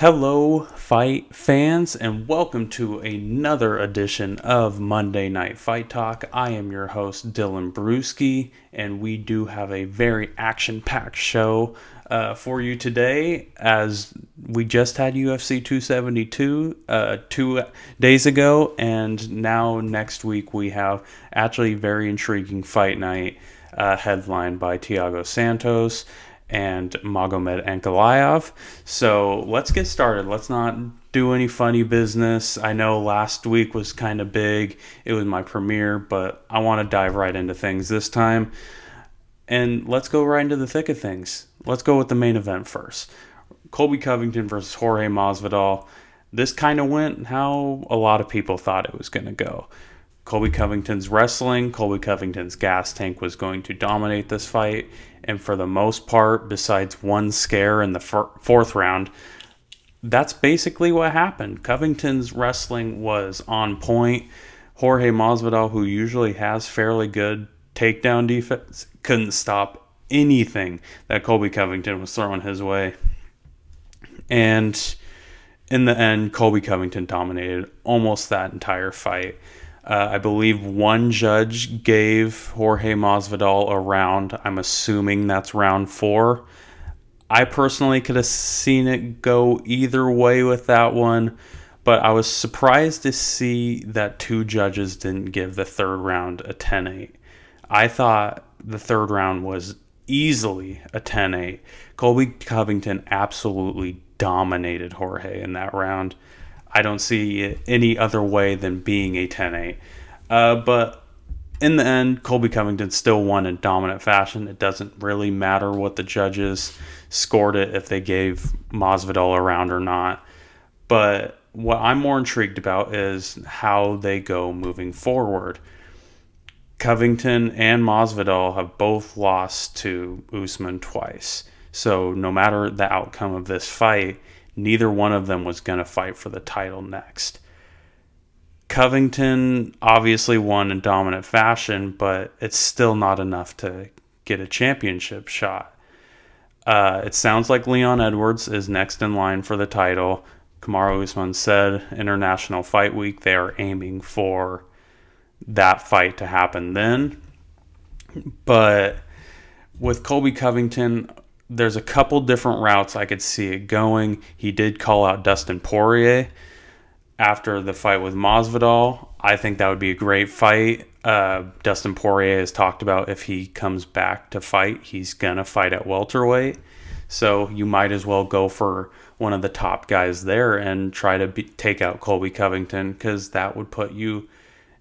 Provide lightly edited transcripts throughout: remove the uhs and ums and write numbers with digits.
Hello, fight fans, and welcome to another edition of Monday Night Fight Talk. I am your host, Dylan Brewski, and we do have a very action-packed show for you today, as we just had UFC 272 2 days ago, and now next week we have actually very intriguing fight night headlined by Thiago Santos and Magomed Ankalaev. So let's get started. Let's not do any funny business. I know last week was kind of big. It was my premiere, but I want to dive right into things this time. And let's go right into the thick of things. Let's go with the main event first. Colby Covington versus Jorge Masvidal. This kind of went how a lot of people thought it was going to go. Colby Covington's wrestling, Colby Covington's gas tank was going to dominate this fight. And for the most part, besides one scare in the fourth round, that's basically what happened. Covington's wrestling was on point. Jorge Masvidal, who usually has fairly good takedown defense, couldn't stop anything that Colby Covington was throwing his way. And in the end, Colby Covington dominated almost that entire fight. I believe one judge gave Jorge Masvidal a round. I'm assuming that's round 4. I personally could have seen it go either way with that one, but I was surprised to see that 2 judges didn't give the third round a 10-8. I thought the third round was easily a 10-8. Colby Covington absolutely dominated Jorge in that round. I don't see it any other way than being a 10-8. But in the end, Colby Covington still won in dominant fashion. It doesn't really matter what the judges scored it, if they gave Masvidal a round or not. But what I'm more intrigued about is how they go moving forward. Covington and Masvidal have both lost to Usman twice. So no matter the outcome of this fight, neither one of them was going to fight for the title next. Covington obviously won in dominant fashion, but it's still not enough to get a championship shot. It sounds like Leon Edwards is next in line for the title. Kamaru Usman said International Fight Week they are aiming for that fight to happen then. But with Colby Covington, there's a couple different routes I could see it going. He did call out Dustin Poirier after the fight with Masvidal. I think that would be a great fight. Dustin Poirier has talked about if he comes back to fight, he's going to fight at welterweight. So you might as well go for one of the top guys there and try to take out Colby Covington, because that would put you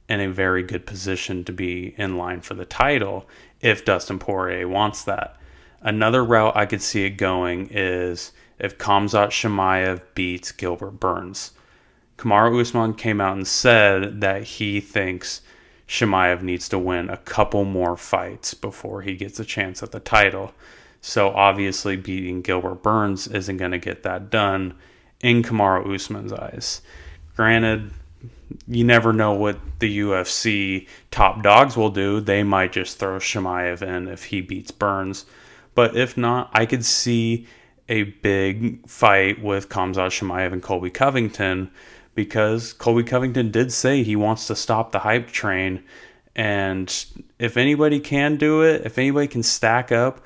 in a very good position to be in line for the title if Dustin Poirier wants that. Another route I could see it going is if Khamzat Chimaev beats Gilbert Burns. Kamaru Usman came out and said that he thinks Chimaev needs to win a couple more fights before he gets a chance at the title. So obviously beating Gilbert Burns isn't going to get that done in Kamaru Usman's eyes. Granted, you never know what the UFC top dogs will do. They might just throw Chimaev in if he beats Burns. But if not, I could see a big fight with Khamzat Chimaev and Colby Covington, because Colby Covington did say he wants to stop the hype train. And if anybody can do it, if anybody can stack up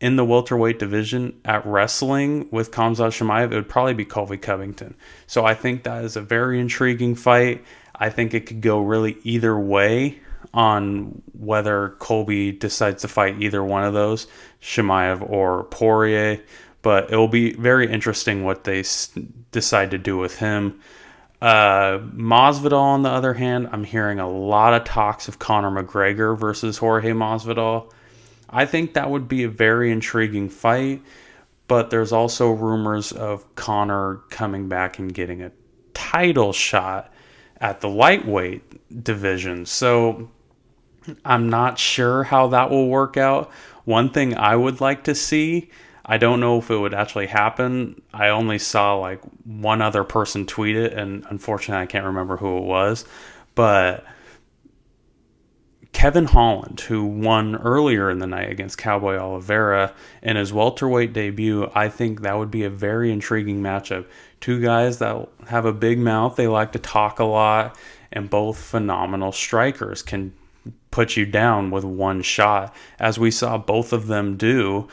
in the welterweight division at wrestling with Khamzat Chimaev, it would probably be Colby Covington. So I think that is a very intriguing fight. I think it could go really either way on whether Colby decides to fight either one of those, Chimaev or Poirier. But it will be very interesting what they decide to do with him. Masvidal, on the other hand, I'm hearing a lot of talks of Conor McGregor versus Jorge Masvidal. I think that would be a very intriguing fight, but there's also rumors of Conor coming back and getting a title shot at the lightweight division. So I'm not sure how that will work out. One thing I would like to see, I don't know if it would actually happen. I only saw like one other person tweet it, and unfortunately I can't remember who it was, but Kevin Holland, who won earlier in the night against Cowboy Oliveira in his welterweight debut. I think that would be a very intriguing matchup. Two guys that have a big mouth, they like to talk a lot, and both phenomenal strikers, can put you down with one shot, as we saw both of them do.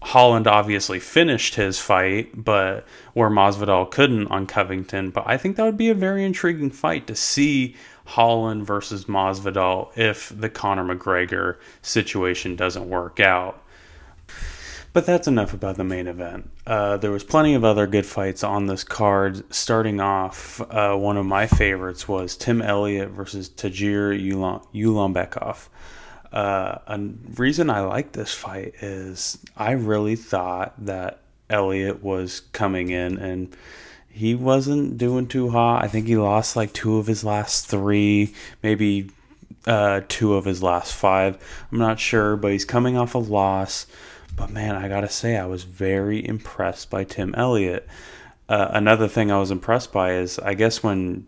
Holland obviously finished his fight, but where Masvidal couldn't on Covington. But I think that would be a very intriguing fight to see Holland versus Masvidal if the Conor McGregor situation doesn't work out. But that's enough about the main event. There was plenty of other good fights on this card. Starting off, one of my favorites was Tim Elliott versus Tagir Ulanbekov. A reason I like this fight is I really thought that Elliott was coming in and he wasn't doing too hot. I think he lost like 2 of his last 3, maybe 2 of his last 5. I'm not sure, but he's coming off a loss. But man, I gotta say, I was very impressed by Tim Elliott. Another thing I was impressed by is, I guess when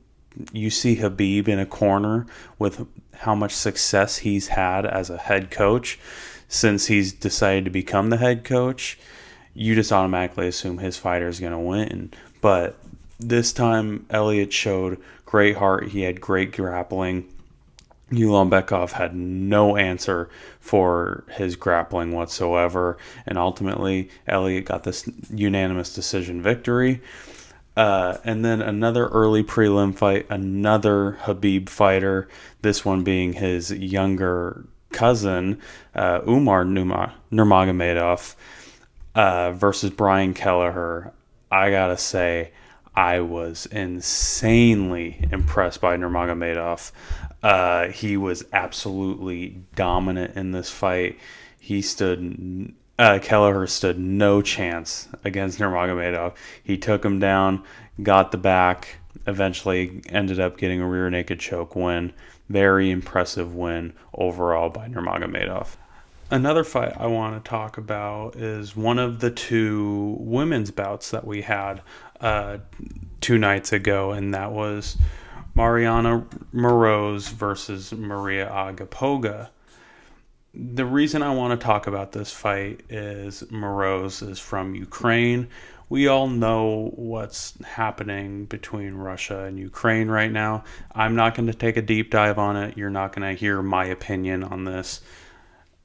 you see Khabib in a corner with how much success he's had as a head coach since he's decided to become the head coach, you just automatically assume his fighter is going to win. But this time, Elliott showed great heart. He had great grappling. Ulanbekov had no answer for his grappling whatsoever. And ultimately, Elliott got this unanimous decision victory. And then another early prelim fight, another Khabib fighter, this one being his younger cousin, Umar Nurmagomedov, versus Brian Kelleher. I gotta say, I was insanely impressed by Nurmagomedov. He was absolutely dominant in this fight. Kelleher stood no chance against Nurmagomedov. He took him down, got the back, eventually ended up getting a rear naked choke win. Very impressive win overall by Nurmagomedov. Another fight I want to talk about is one of the 2 women's bouts that we had 2 nights ago, and that was Mariana Moroz versus Maria Agapoga. The reason I want to talk about this fight is Moroz is from Ukraine. We all know what's happening between Russia and Ukraine right now. I'm not going to take a deep dive on it. You're not going to hear my opinion on this.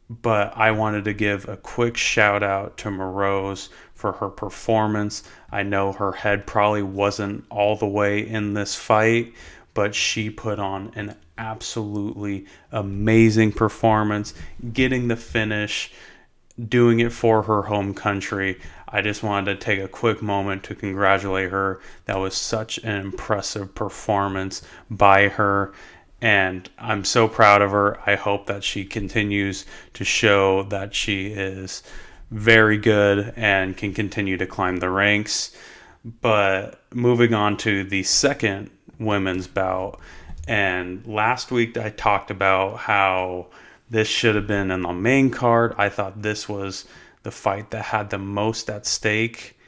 But I wanted to give a quick shout out to Moroz for her performance. I know her head probably wasn't all the way in this fight, but she put on an absolutely amazing performance, getting the finish, doing it for her home country. I just wanted to take a quick moment to congratulate her. That was such an impressive performance by her, and I'm so proud of her. I hope that she continues to show that she is very good and can continue to climb the ranks. But moving on to the second women's bout, and last week I talked about how this should have been in the main card. I thought this was the fight that had the most at stake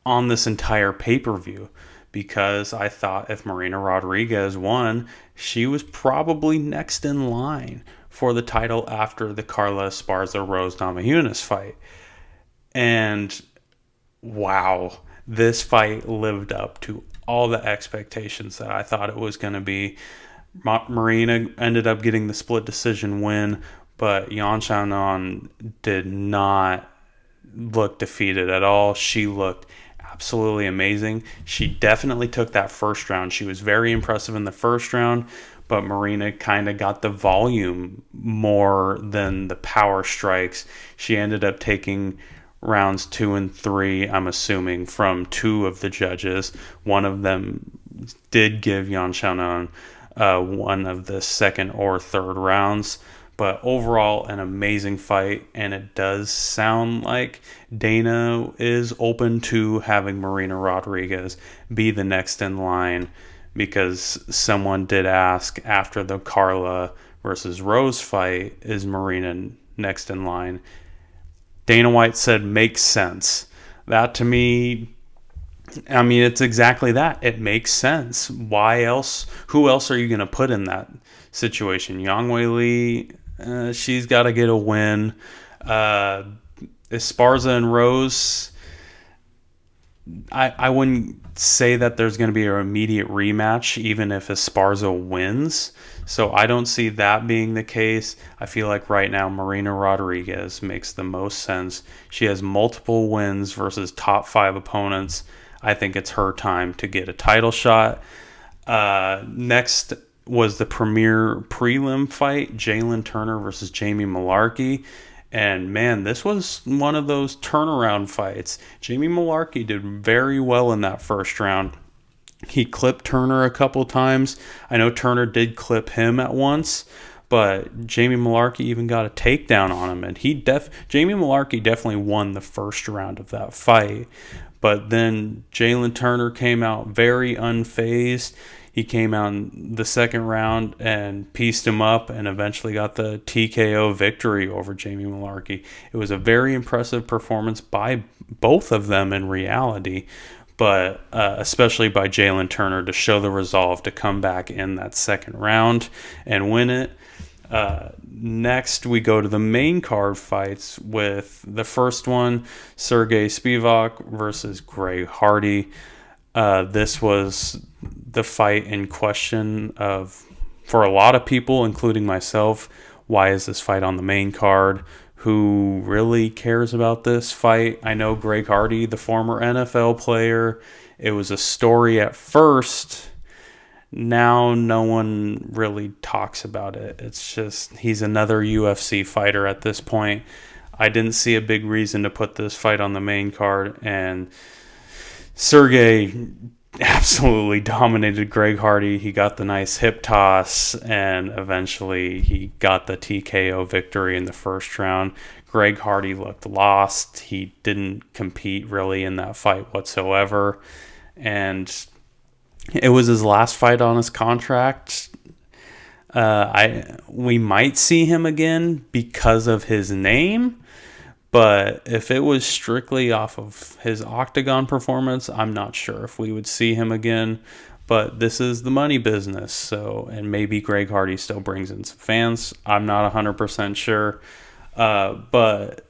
on this entire pay-per-view, because I thought if Marina Rodriguez won, she was probably next in line for the title after the Carla Esparza-Rose Namajunas fight. And wow, this fight lived up to all the expectations that I thought it was going to be. Marina ended up getting the split decision win, but Yan Xiaonan did not look defeated at all. She looked absolutely amazing. She definitely took that first round. She was very impressive in the first round, but Marina kind of got the volume more than the power strikes. She ended up taking rounds 2 and 3, I'm assuming, from 2 of the judges. One of them did give Yan Xiaonan one of the second or third rounds. But overall, an amazing fight, and it does sound like Dana is open to having Marina Rodriguez be the next in line, because someone did ask after the Carla versus Rose fight, is Marina next in line? Dana White said, makes sense. That to me I mean, it's exactly that. It makes sense. Why else? Who else are you going to put in that situation? Yang Wei Li, she's got to get a win. Esparza and Rose, I wouldn't say that there's going to be an immediate rematch, even if Esparza wins. So I don't see that being the case. I feel like right now Marina Rodriguez makes the most sense. She has multiple wins versus top 5 opponents. I think it's her time to get a title shot. Next was the premier prelim fight, Jalen Turner versus Jamie Malarkey. And man, this was one of those turnaround fights. Jamie Malarkey did very well in that first round. He clipped Turner a couple times. I know Turner did clip him at once, but Jamie Malarkey even got a takedown on him, and Jamie Malarkey definitely won the first round of that fight. But then Jalen Turner came out very unfazed. He came out in the second round and pieced him up and eventually got the TKO victory over Jamie Malarkey. It was a very impressive performance by both of them in reality, but especially by Jalen Turner to show the resolve to come back in that second round and win it. Next, we go to the main card fights with the first one, Sergey Spivak versus Greg Hardy. This was the fight in question for a lot of people, including myself. Why is this fight on the main card? Who really cares about this fight? I know Greg Hardy, the former NFL player. It was a story at first. Now no one really talks about it. It's just he's another UFC fighter at this point. I didn't see a big reason to put this fight on the main card, and Sergey absolutely dominated Greg Hardy. He got the nice hip toss, and eventually he got the TKO victory in the first round. Greg Hardy looked lost. He didn't compete really in that fight whatsoever, and it was his last fight on his contract. We might see him again because of his name, but if it was strictly off of his octagon performance, I'm not sure if we would see him again. But this is the money business, so, and maybe Greg Hardy still brings in some fans. I'm not 100% sure. But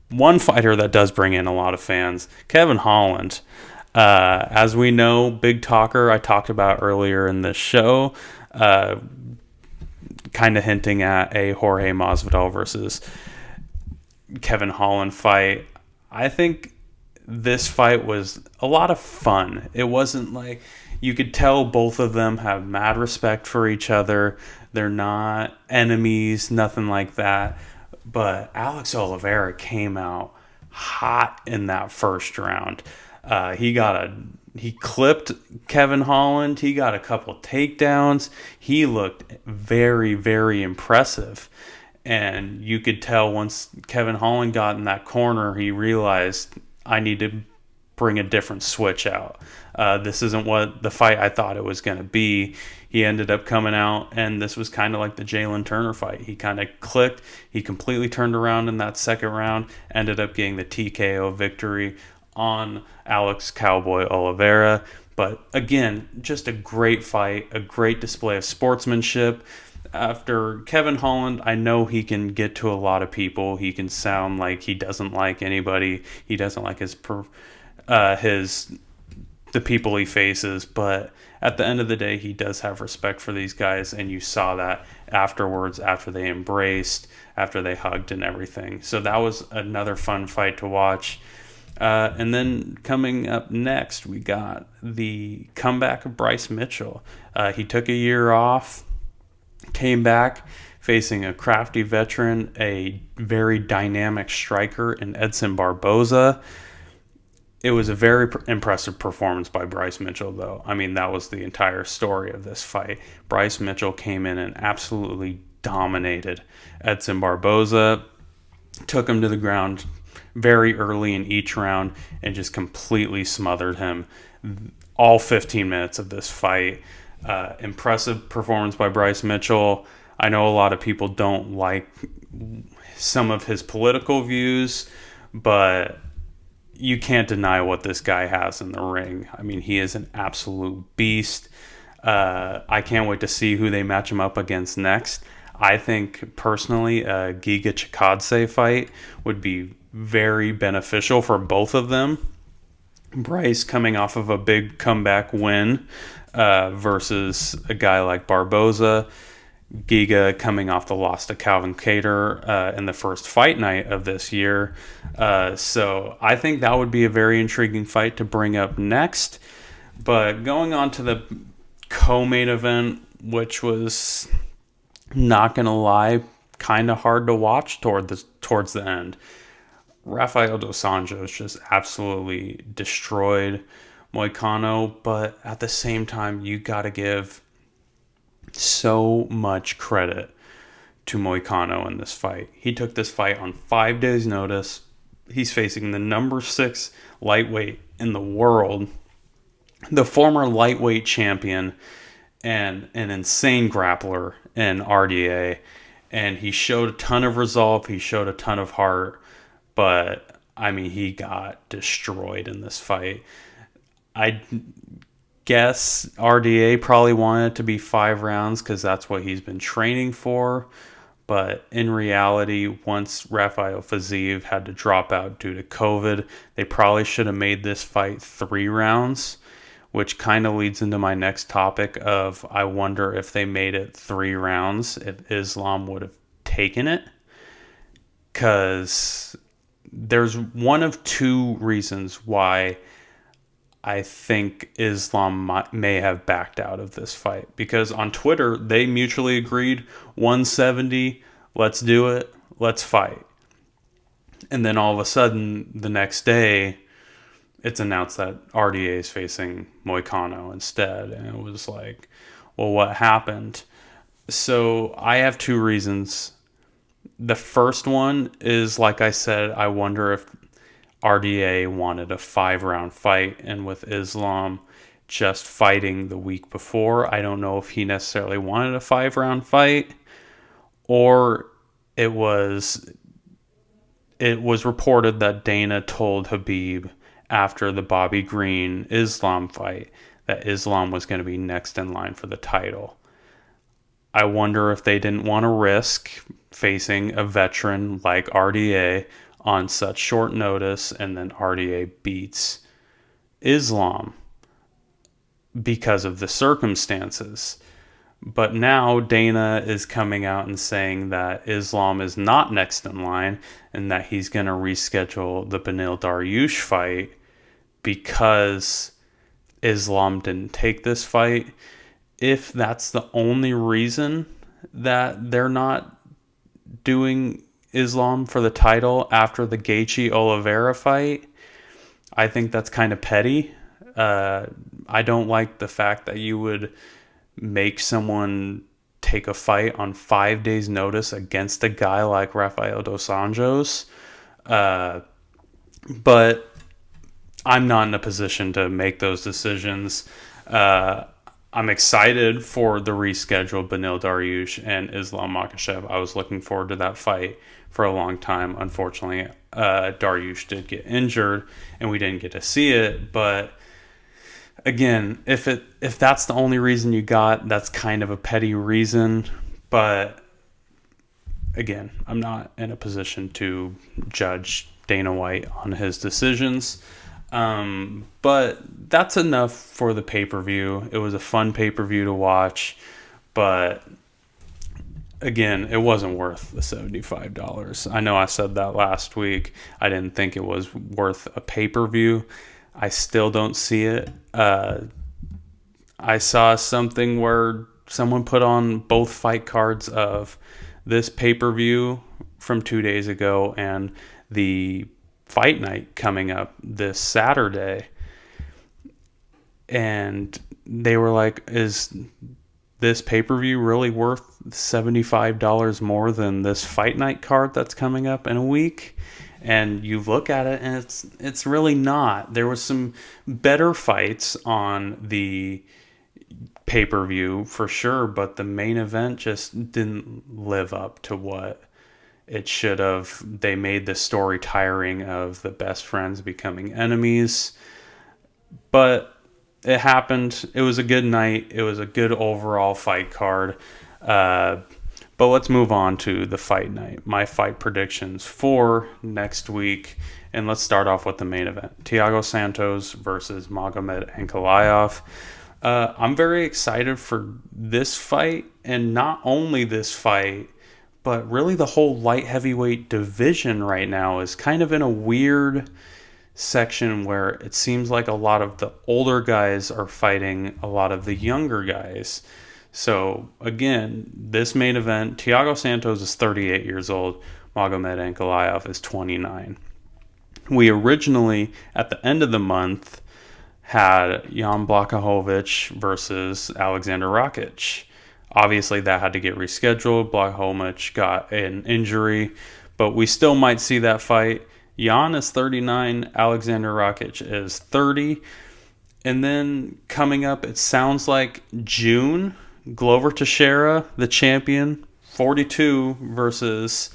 one fighter that does bring in a lot of fans, Kevin Holland. As we know, big talker, I talked about earlier in this show, kind of hinting at a Jorge Masvidal versus Kevin Holland fight. I think this fight was a lot of fun. It wasn't like, you could tell both of them have mad respect for each other. They're not enemies, nothing like that. But Alex Oliveira came out hot in that first round. He clipped Kevin Holland. He got a couple takedowns. He looked very, very impressive. And you could tell once Kevin Holland got in that corner, he realized, I need to bring a different switch out. This isn't what the fight I thought it was going to be. He ended up coming out, and this was kind of like the Jalen Turner fight. He kind of clicked. He completely turned around in that second round, ended up getting the TKO victory on Alex Cowboy Oliveira. But again, just a great fight, a great display of sportsmanship. After Kevin Holland, I know he can get to a lot of people. He can sound like he doesn't like anybody. He doesn't like the people he faces, but at the end of the day, he does have respect for these guys, and you saw that afterwards, after they embraced, after they hugged and everything. So that was another fun fight to watch. And then coming up next, we got the comeback of Bryce Mitchell. He took a year off, came back facing a crafty veteran, a very dynamic striker in Edson Barboza. It was a very impressive performance by Bryce Mitchell, though. I mean, that was the entire story of this fight. Bryce Mitchell came in and absolutely dominated Edson Barboza, took him to the ground very early in each round, and just completely smothered him all 15 minutes of this fight. Impressive performance by Bryce Mitchell. I know a lot of people don't like some of his political views, but you can't deny what this guy has in the ring. I mean, he is an absolute beast. I can't wait to see who they match him up against next. I think, personally, a Giga Chikadze fight would be very beneficial for both of them. Bryce coming off of a big comeback win versus a guy like Barboza. Giga coming off the loss to Calvin Kattar in the first fight night of this year. So I think that would be a very intriguing fight to bring up next. But going on to the co-main event, which was, not going to lie, kind of hard to watch towards the end. Raphael dos Anjos just absolutely destroyed Moicano, but at the same time, you got to give so much credit to Moicano in this fight. He took this fight on 5 days' notice. He's facing the number 6 lightweight in the world, the former lightweight champion, and an insane grappler in RDA. And he showed a ton of resolve. He showed a ton of heart. But, I mean, he got destroyed in this fight. I guess RDA probably wanted it to be 5 rounds because that's what he's been training for. But in reality, once Raphael Fiziev had to drop out due to COVID, they probably should have made this fight 3 rounds, which kind of leads into my next topic of, I wonder if they made it 3 rounds, if Islam would have taken it. Because there's one of 2 reasons why I think Islam may have backed out of this fight. Because on Twitter, they mutually agreed, 170, let's do it, let's fight. And then all of a sudden, the next day, it's announced that RDA is facing Moicano instead. And it was like, well, what happened? So I have 2 reasons. The first one is, like I said, I wonder if RDA wanted a 5-round fight, and with Islam just fighting the week before, I don't know if he necessarily wanted a 5-round fight, or it was reported that Dana told Khabib after the Bobby Green Islam fight that Islam was going to be next in line for the title. I wonder if they didn't want to risk facing a veteran like RDA on such short notice, and then RDA beats Islam because of the circumstances. But now Dana is coming out and saying that Islam is not next in line and that he's going to reschedule the Beneil Dariush fight because Islam didn't take this fight. If that's the only reason that they're not doing Islam for the title after the Gaethje Oliveira fight, I think that's kind of petty. I don't like the fact that you would make someone take a fight on 5 days' notice against a guy like Raphael dos Anjos. But I'm not in a position to make those decisions. I'm excited for the rescheduled Beneil Dariush and Islam Makhachev. I was looking forward to that fight for a long time. Unfortunately, Dariush did get injured and we didn't get to see it. But again, if that's the only reason you got, that's kind of a petty reason. But again, I'm not in a position to judge Dana White on his decisions. But that's enough for the pay-per-view. It was a fun pay-per-view to watch, but again, it wasn't worth the $75. I know I said that last week. I didn't think it was worth a pay-per-view. I still don't see it. I saw something where someone put on both fight cards of this pay-per-view from 2 days ago and the fight night coming up this Saturday, and they were like, is this pay-per-view really worth $75 more than this fight night card that's coming up in a week? And you look at it and it's really not. There was some better fights on the pay-per-view for sure, but the main event just didn't live up to what They made the story tiring of the best friends becoming enemies. But it happened. It was a good night. It was a good overall fight card. But let's move on to the fight night. My fight predictions for next week. And let's start off with the main event. Thiago Santos versus Magomed Ankalaev. I'm very excited for this fight. And not only this fight, but really the whole light heavyweight division right now is kind of in a weird section where it seems like a lot of the older guys are fighting a lot of the younger guys. So again, this main event, Thiago Santos is 38 years old, Magomed Ankalaev is 29. We originally, at the end of the month, had Jan Blachowicz versus Alexander Rakic. Obviously, that had to get rescheduled. Blachowicz got an injury, but we still might see that fight. Jan is 39, Alexander Rakic is 30. And then coming up, it sounds like June, Glover Teixeira, the champion, 42, versus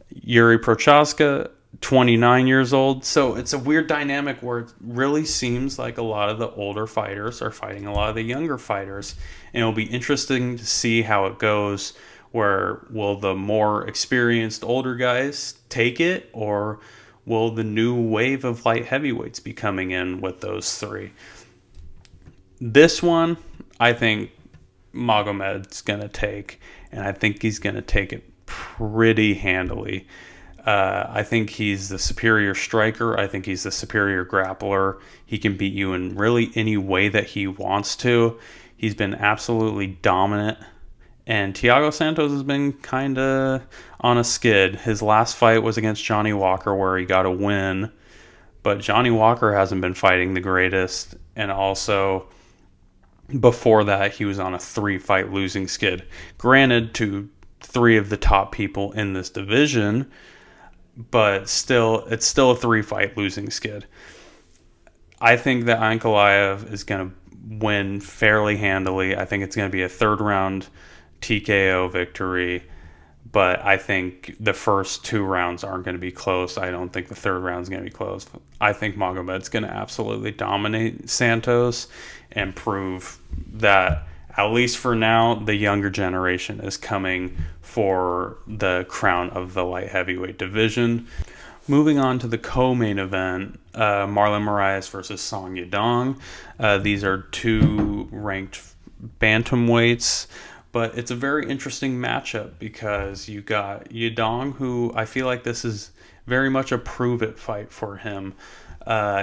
Yuri Prochazka, 29 years old. So it's a weird dynamic where it really seems like a lot of the older fighters are fighting a lot of the younger fighters. And it'll be interesting to see how it goes. Where will the more experienced older guys take it, or will the new wave of light heavyweights be coming in with those three? This one, I think Magomed's going to take, and I think he's going to take it pretty handily. I think he's the superior striker. I think he's the superior grappler. He can beat you in really any way that he wants to. He's been absolutely dominant. And Thiago Santos has been kind of on a skid. His last fight was against Johnny Walker where he got a win. But Johnny Walker hasn't been fighting the greatest. And also, before that, he was on a 3-fight losing skid. Granted, to 3 of the top people in this division, but still, it's still a 3-fight losing skid. I think that Ankalaev is going to win fairly handily. I think it's going to be a 3rd-round TKO victory, but I think the first 2 rounds aren't going to be close. I don't think the 3rd round is going to be close. I think Magomed's going to absolutely dominate Santos and prove that, at least for now, the younger generation is coming for the crown of the light heavyweight division. Moving on to the co-main event, Marlon Moraes versus Song Yadong. These are 2 ranked bantamweights. But it's a very interesting matchup because you got Yadong, who I feel like this is very much a prove-it fight for him.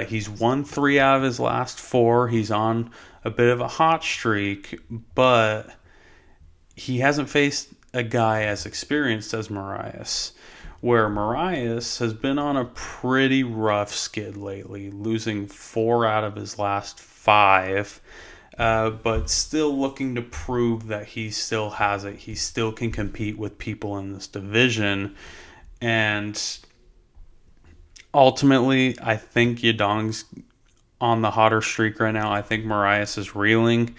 He's won 3 out of his last 4. He's on a bit of a hot streak, but he hasn't faced a guy as experienced as Moraes, where Moraes has been on a pretty rough skid lately, losing 4 out of his last 5. But still looking to prove that he still has it. He still can compete with people in this division. And ultimately, I think Yadong's on the hotter streak right now. I think Moraes is reeling,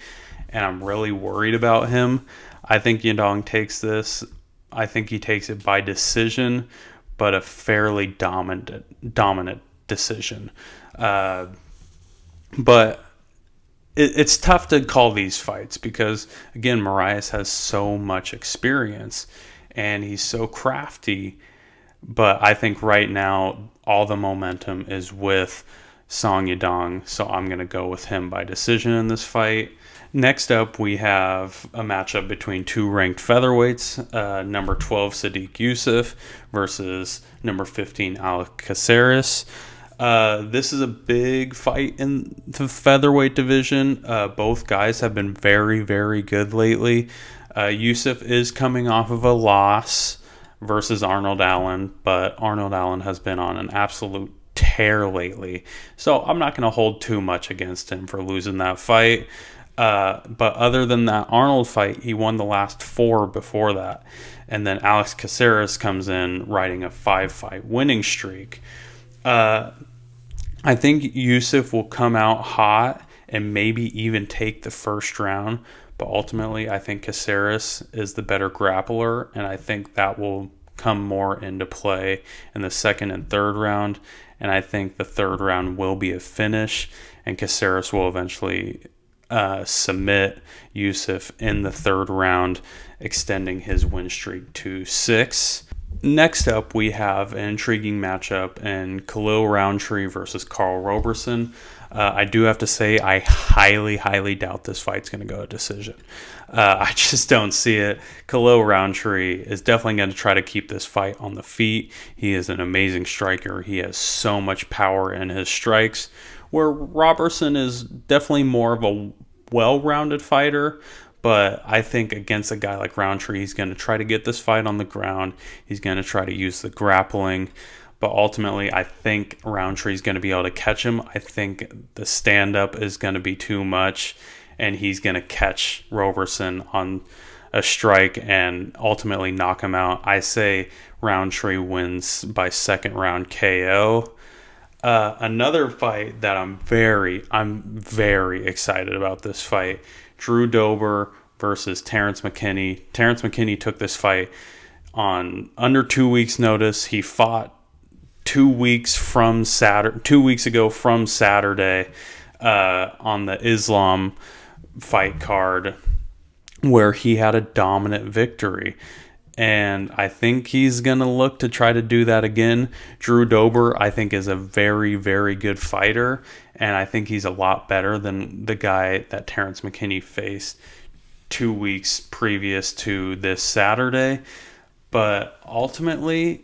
and I'm really worried about him. I think Yadong takes this. I think he takes it by decision, but a fairly dominant decision. But it's tough to call these fights because, again, Moraes has so much experience and he's so crafty. But I think right now all the momentum is with Song Yadong, so I'm going to go with him by decision in this fight. Next up, we have a matchup between 2 ranked featherweights, number 12 Sadiq Yusuff versus number 15 Alex Caceres. This is a big fight in the featherweight division. Both guys have been very, very good lately. Yusuff is coming off of a loss versus Arnold Allen, but Arnold Allen has been on an absolute tear lately. So I'm not going to hold too much against him for losing that fight. But other than that Arnold fight, he won the last 4 before that. And then Alex Caceres comes in riding a 5-fight winning streak. I think Yusuff will come out hot and maybe even take the first round. But ultimately, I think Caceres is the better grappler, and I think that will come more into play in the second and third round. And I think the third round will be a finish, and Caceres will eventually submit Yusuff in the third round, extending his win streak to 6. Next up, we have an intriguing matchup in Khalil Roundtree versus Carl Roberson. I do have to say I highly, highly doubt this fight's going to go a decision. I just don't see it. Khalil Roundtree is definitely going to try to keep this fight on the feet. He is an amazing striker. He has so much power in his strikes, where Roberson is definitely more of a well-rounded fighter. But I think against a guy like Roundtree, he's going to try to get this fight on the ground. He's going to try to use the grappling. But ultimately, I think Roundtree is going to be able to catch him. I think the stand-up is going to be too much, and he's going to catch Roberson on a strike and ultimately knock him out. I say Roundtree wins by second round KO. Another fight that I'm very excited about this fight. Drew Dober versus Terrence McKinney. Terrence McKinney took this fight on under 2 weeks' notice. He fought 2 weeks ago from Saturday on the Islam fight card, where he had a dominant victory. And I think he's going to look to try to do that again. Drew Dober, I think, is a very, very good fighter. And I think he's a lot better than the guy that Terrence McKinney faced 2 weeks previous to this Saturday. But ultimately,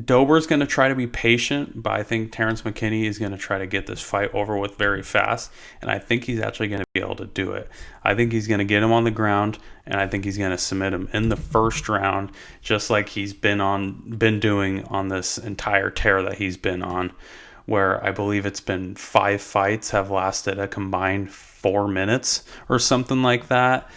Dober's going to try to be patient, but I think Terrence McKinney is going to try to get this fight over with very fast, and I think he's actually going to be able to do it. I think he's going to get him on the ground, and I think he's going to submit him in the first round, just like he's been doing on this entire tear that he's been on, where I believe it's been 5 fights have lasted a combined 4 minutes or something like that.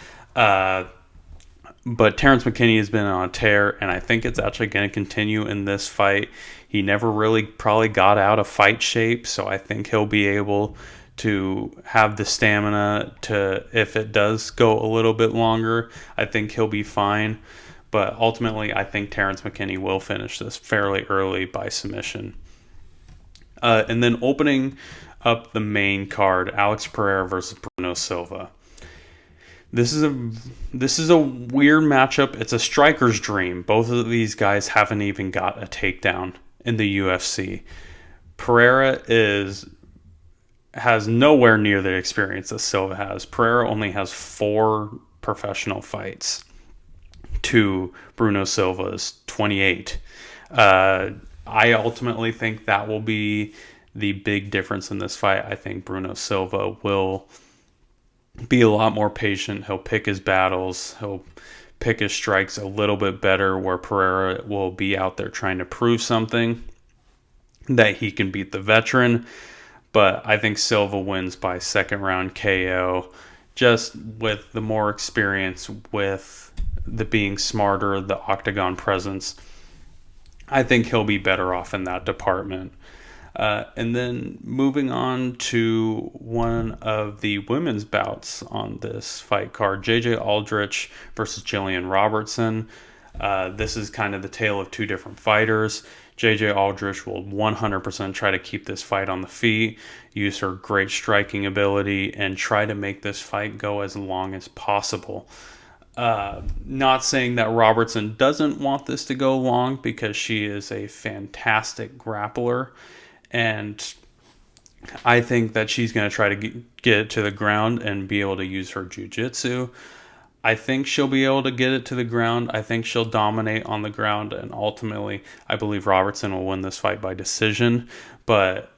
But Terrence McKinney has been on a tear, and I think it's actually going to continue in this fight. He never really probably got out of fight shape, so I think he'll be able to have the stamina to, if it does go a little bit longer, I think he'll be fine. But ultimately, I think Terrence McKinney will finish this fairly early by submission. And then opening up the main card, Alex Pereira versus Bruno Silva. This is a weird matchup. It's a striker's dream. Both of these guys haven't even got a takedown in the UFC. Pereira has nowhere near the experience that Silva has. Pereira only has 4 professional fights to Bruno Silva's 28. I ultimately think that will be the big difference in this fight. I think Bruno Silva will be a lot more patient. He'll pick his battles. He'll pick his strikes a little bit better, where Pereira will be out there trying to prove something that he can beat the veteran. But I think Silva wins by second round KO, just with the more experience, with the being smarter, the octagon presence. I think he'll be better off in that department. And then moving on to one of the women's bouts on this fight card, JJ Aldrich versus Jillian Robertson. This is kind of the tale of 2 different fighters. JJ Aldrich will 100% try to keep this fight on the feet, use her great striking ability, and try to make this fight go as long as possible. Not saying that Robertson doesn't want this to go long, because she is a fantastic grappler. And I think that she's going to try to get it to the ground and be able to use her jiu-jitsu. I think she'll be able to get it to the ground. I think she'll dominate on the ground. And ultimately, I believe Robertson will win this fight by decision. But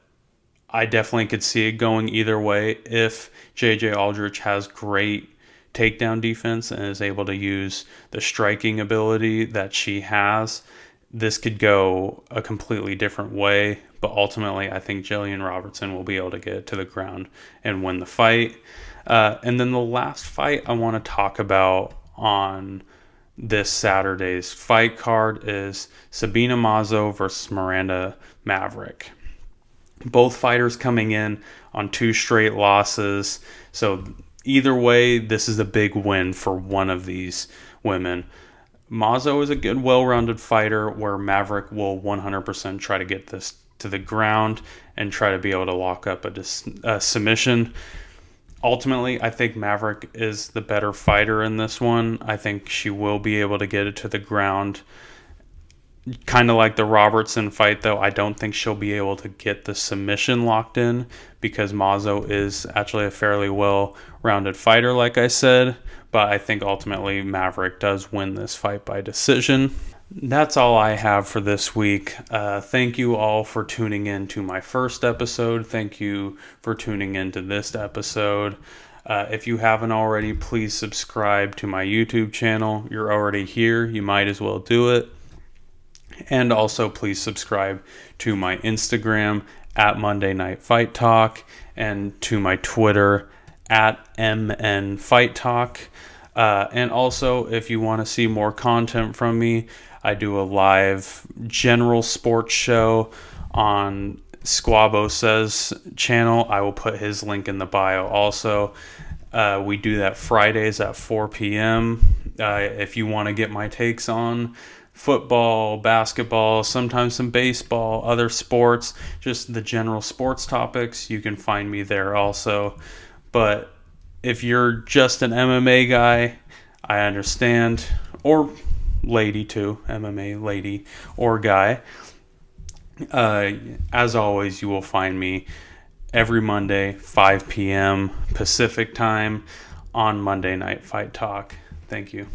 I definitely could see it going either way. If JJ Aldrich has great takedown defense and is able to use the striking ability that she has, this could go a completely different way. But ultimately, I think Jillian Robertson will be able to get it to the ground and win the fight. And then the last fight I want to talk about on this Saturday's fight card is Sabina Mazo versus Miranda Maverick. Both fighters coming in on 2 straight losses. So either way, this is a big win for one of these women. Mazo is a good, well-rounded fighter where Maverick will 100% try to get this to the ground and try to be able to lock up a submission. Ultimately, I think Maverick is the better fighter in this one. I think she will be able to get it to the ground. Kind of like the Robertson fight, though, I don't think she'll be able to get the submission locked in because Mazo is actually a fairly well-rounded fighter, like I said. But I think ultimately Maverick does win this fight by decision. That's all I have for this week. Thank you all for tuning in to my first episode. Thank you for tuning in to this episode. If you haven't already, please subscribe to my YouTube channel. You're already here. You might as well do it. And also please subscribe to my Instagram at Monday Night Fight Talk and to my Twitter at MN Fight Talk. And also, if you want to see more content from me, I do a live general sports show on SquaboSays channel. I will put his link in the bio also. We do that Fridays at 4 p.m. If you want to get my takes on football, basketball, sometimes some baseball, other sports, just the general sports topics, you can find me there also. But if you're just an MMA guy, I understand, or lady too, MMA lady or guy. As always, you will find me every Monday, 5 p.m. Pacific time on Monday Night Fight Talk. Thank you.